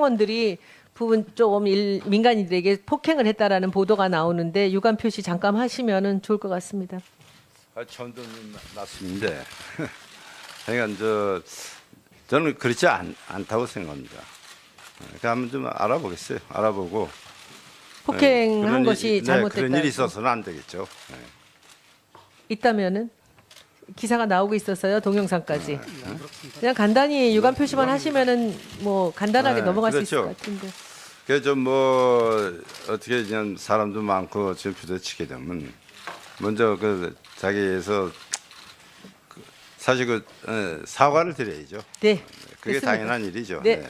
합병원들이 부분 조금 민간인들에게 폭행을 했다라는 보도가 나오는데 유감 표시 잠깐 하시면은 좋을 것 같습니다. 처음 듣는 말씀인데, 그러니까 저는 그렇지 않다고 생각합니다. 그러니까 한번 좀 알아보겠어요. 알아보고 폭행한 것이 잘못됐다. 그런 일이 있어서는 안 되겠죠. 네. 있다면은 기사가 나오고 있어서요. 동영상까지. 그냥 간단히 유감 표시만 하시면은 뭐 간단하게 넘어갈 수 있을 것 같은데. 그래서 좀뭐 어떻게 그냥 사람도 많고 지금 부딪히게 되면 먼저 그 자기에서 사실 사과를 드려야죠. 네. 그게 됐습니다. 당연한 일이죠. 네.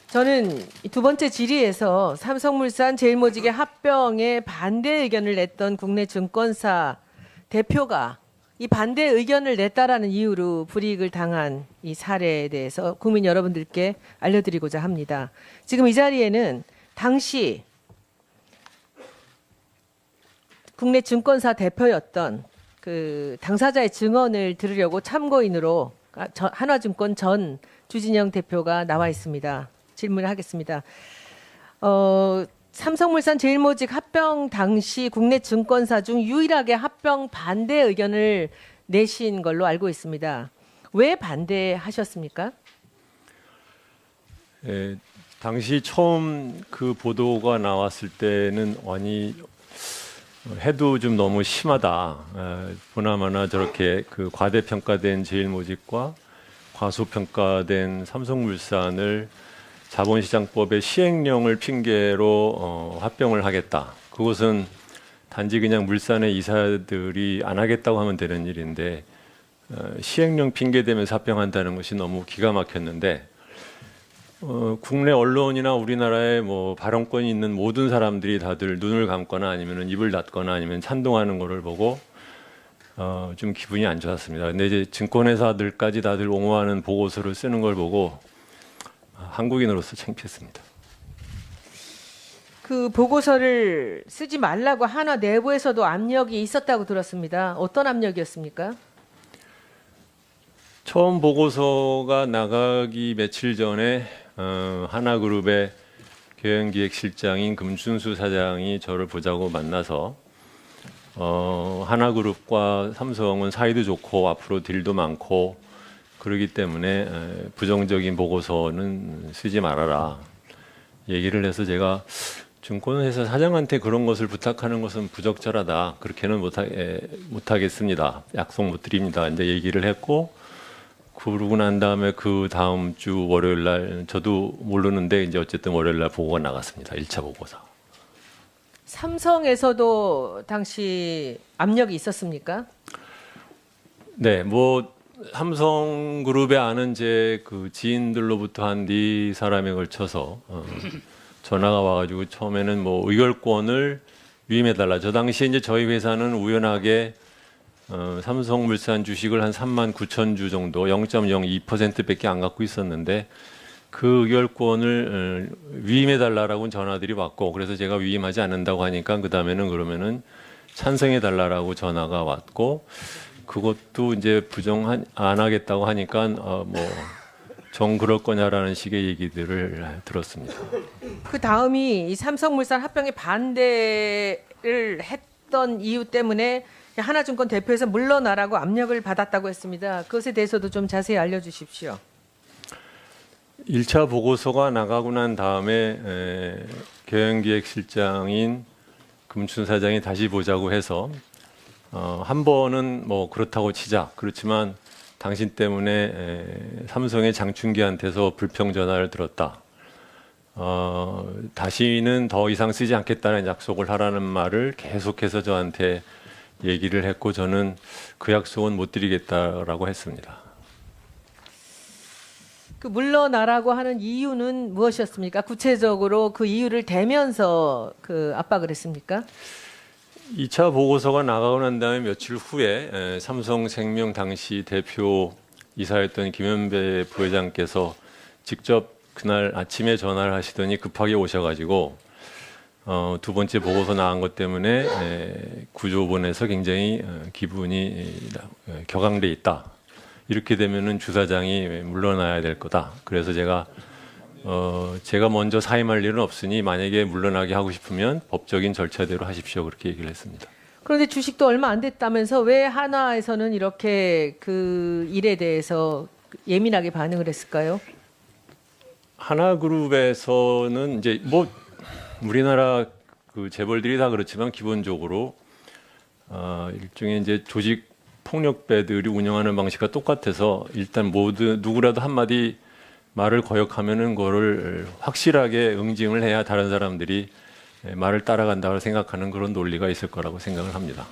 저는 두 번째 질의에서 삼성물산 제일모직의 합병에 반대 의견을 냈던 국내 증권사 대표가 이 반대 의견을 냈다라는 이유로 불이익을 당한 이 사례에 대해서 국민 여러분들께 알려드리고자 합니다. 지금 이 자리에는 당시 국내 증권사 대표였던 그 당사자의 증언을 들으려고 참고인으로 한화증권 전 주진영 대표가 나와 있습니다. 질문을 하겠습니다. 삼성물산 제일모직 합병 당시 국내 증권사 중 유일하게 합병 반대 의견을 내신 걸로 알고 있습니다. 왜 반대하셨습니까? 당시 처음 그 보도가 나왔을 때는 해도 좀 너무 심하다. 보나마나 저렇게 그 과대평가된 제일모직과 과소평가된 삼성물산을 자본시장법의 시행령을 핑계로 합병을 하겠다. 그것은 단지 그냥 물산의 이사들이 안 하겠다고 하면 되는 일인데 시행령 핑계 대면서 합병한다는 것이 너무 기가 막혔는데 국내 언론이나 우리나라에 뭐 발언권이 있는 모든 사람들이 다들 눈을 감거나 아니면 입을 닫거나 아니면 찬동하는 것을 보고 좀 기분이 안 좋았습니다. 근데 이제 증권회사들까지 다들 옹호하는 보고서를 쓰는 걸 보고 한국인으로서 창피했습니다. 그 보고서를 쓰지 말라고 한화 내부에서도 압력이 있었다고 들었습니다. 어떤 압력이었습니까? 처음 보고서가 나가기 며칠 전에 하나그룹의 경영기획실장인 금춘수 사장이 저를 보자고 만나서 하나그룹과 삼성은 사이도 좋고 앞으로 딜도 많고 그렇기 때문에 부정적인 보고서는 쓰지 말아라 얘기를 해서 제가 증권회사 사장한테 그런 것을 부탁하는 것은 부적절하다. 그렇게는 못하겠습니다. 약속 못 드립니다. 이제 얘기를 했고 그러고 난 다음에 그 다음 주 월요일 날 저도 모르는데 이제 어쨌든 월요일 날 보고가 나갔습니다. 1차 보고서. 삼성에서도 당시 압력이 있었습니까? 네, 뭐 삼성그룹에 아는 제 그 지인들로부터 한 4사람에 걸쳐서 전화가 와가지고 처음에는 뭐 의결권을 위임해달라. 저 당시에 이제 저희 회사는 우연하게 삼성물산 주식을 한 39,000주 정도 0.02%밖에 안 갖고 있었는데 그 의결권을 위임해달라라고 전화들이 왔고 그래서 제가 위임하지 않는다고 하니까 그 다음에는 그러면은 찬성해달라라고 전화가 왔고 그것도 이제 부정 안 하겠다고 하니까 정 그럴 거냐라는 식의 얘기들을 들었습니다. 그 다음이 이 삼성물산 합병에 반대를 했던 이유 때문에 하나증권 대표에서 물러나라고 압력을 받았다고 했습니다. 그것에 대해서도 좀 자세히 알려주십시오. 1차 보고서가 나가고 난 다음에 경영기획실장인 금춘 사장이 다시 보자고 해서 한 번은 뭐 그렇다고 치자. 그렇지만 당신 때문에 삼성의 장충기한테서 불평 전화를 들었다. 다시는 더 이상 쓰지 않겠다는 약속을 하라는 말을 계속해서 저한테 얘기를 했고 저는 그 약속은 못 드리겠다라고 했습니다. 그 물러나라고 하는 이유는 무엇이었습니까? 구체적으로 그 이유를 대면서 그 압박을 했습니까? 2차 보고서가 나가고 난 다음에 며칠 후에 삼성생명 당시 대표 이사였던 김현배 부회장께서 직접 그날 아침에 전화를 하시더니 급하게 오셔가지고 두 번째 보고서 나온 것 때문에 구조본에서 굉장히 기분이 격앙돼 있다. 이렇게 되면은 주사장이 물러나야 될 거다. 그래서 제가 제가 먼저 사임할 일은 없으니 만약에 물러나게 하고 싶으면 법적인 절차대로 하십시오. 그렇게 얘기를 했습니다. 그런데 주식도 얼마 안 됐다면서 왜 한화에서는 이렇게 그 일에 대해서 예민하게 반응을 했을까요? 하나그룹에서는 이제 뭐 우리나라 그 재벌들이 다 그렇지만 기본적으로 일종의 이제 조직 폭력배들이 운영하는 방식과 똑같아서 일단 모두 누구라도 한마디 말을 거역하면은 그거를 확실하게 응징을 해야 다른 사람들이 말을 따라간다고 생각하는 그런 논리가 있을 거라고 생각을 합니다.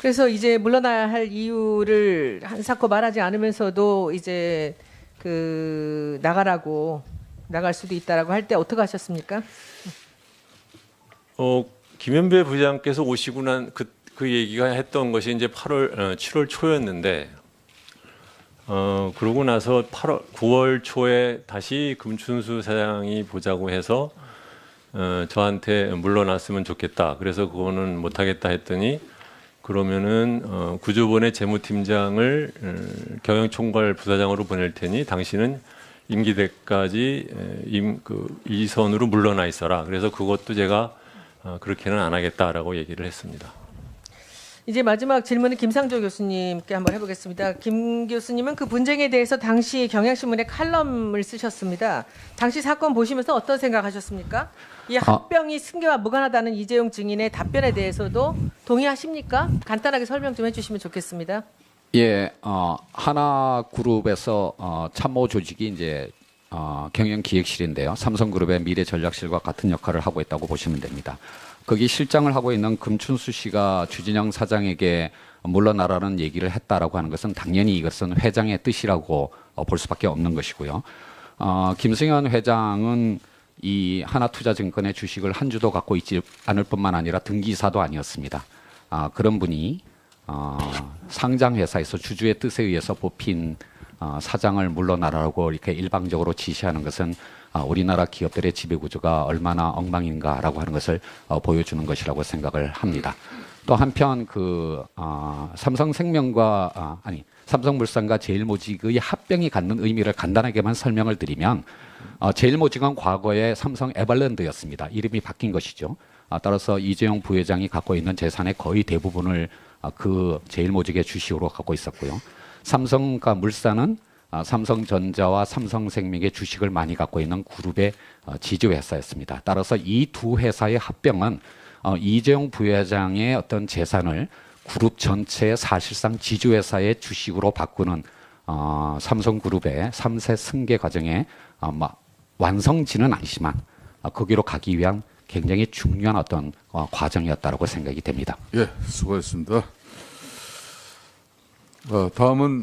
그래서 이제 물러나야 할 이유를 한사코 말하지 않으면서도 이제 그 나갈 수도 있다라고 할 때 어떻게 하셨습니까? 김현배 부장께서 오시고 난 그 얘기가 했던 것이 이제 7월 초였는데 그러고 나서 9월 초에 다시 금춘수 사장이 보자고 해서 저한테 물러났으면 좋겠다. 그래서 그거는 못하겠다 했더니 그러면은 구조본의 재무팀장을 경영총괄 부사장으로 보낼 테니 당신은 임기 때까지 이 선으로 물러나 있어라. 그래서 그것도 제가 그렇게는 안 하겠다라고 얘기를 했습니다. 이제 마지막 질문은 김상조 교수님께 한번 해보겠습니다. 김 교수님은 그 분쟁에 대해서 당시 경향신문에 칼럼을 쓰셨습니다. 당시 사건 보시면서 어떤 생각하셨습니까? 이 합병이 승계와 무관하다는 이재용 증인의 답변에 대해서도 동의하십니까? 간단하게 설명 좀 해주시면 좋겠습니다. 예, 하나그룹에서 참모 조직이 이제 경영기획실인데요. 삼성그룹의 미래전략실과 같은 역할을 하고 있다고 보시면 됩니다. 거기 실장을 하고 있는 금춘수 씨가 주진영 사장에게 물러나라는 얘기를 했다라고 하는 것은 당연히 이것은 회장의 뜻이라고 볼 수밖에 없는 것이고요. 김승현 회장은 이 하나투자증권의 주식을 한 주도 갖고 있지 않을 뿐만 아니라 등기사도 아니었습니다. 그런 분이 상장회사에서 주주의 뜻에 의해서 뽑힌 사장을 물러나라고 이렇게 일방적으로 지시하는 것은 우리나라 기업들의 지배구조가 얼마나 엉망인가라고 하는 것을 보여주는 것이라고 생각을 합니다. 또 한편 삼성물산과 제일모직의 합병이 갖는 의미를 간단하게만 설명을 드리면 제일모직은 과거에 삼성 에버랜드였습니다. 이름이 바뀐 것이죠. 따라서 이재용 부회장이 갖고 있는 재산의 거의 대부분을 그 제일모직의 주식으로 갖고 있었고요. 삼성과 물산은 삼성전자와 삼성생명의 주식을 많이 갖고 있는 그룹의 지주회사였습니다. 따라서 이 두 회사의 합병은 이재용 부회장의 어떤 재산을 그룹 전체의 사실상 지주회사의 주식으로 바꾸는 삼성그룹의 3세 승계 과정에 완성지는 아니지만 거기로 가기 위한 굉장히 중요한 어떤 과정이었다고 생각이 됩니다. 예, 수고했습니다. 다음은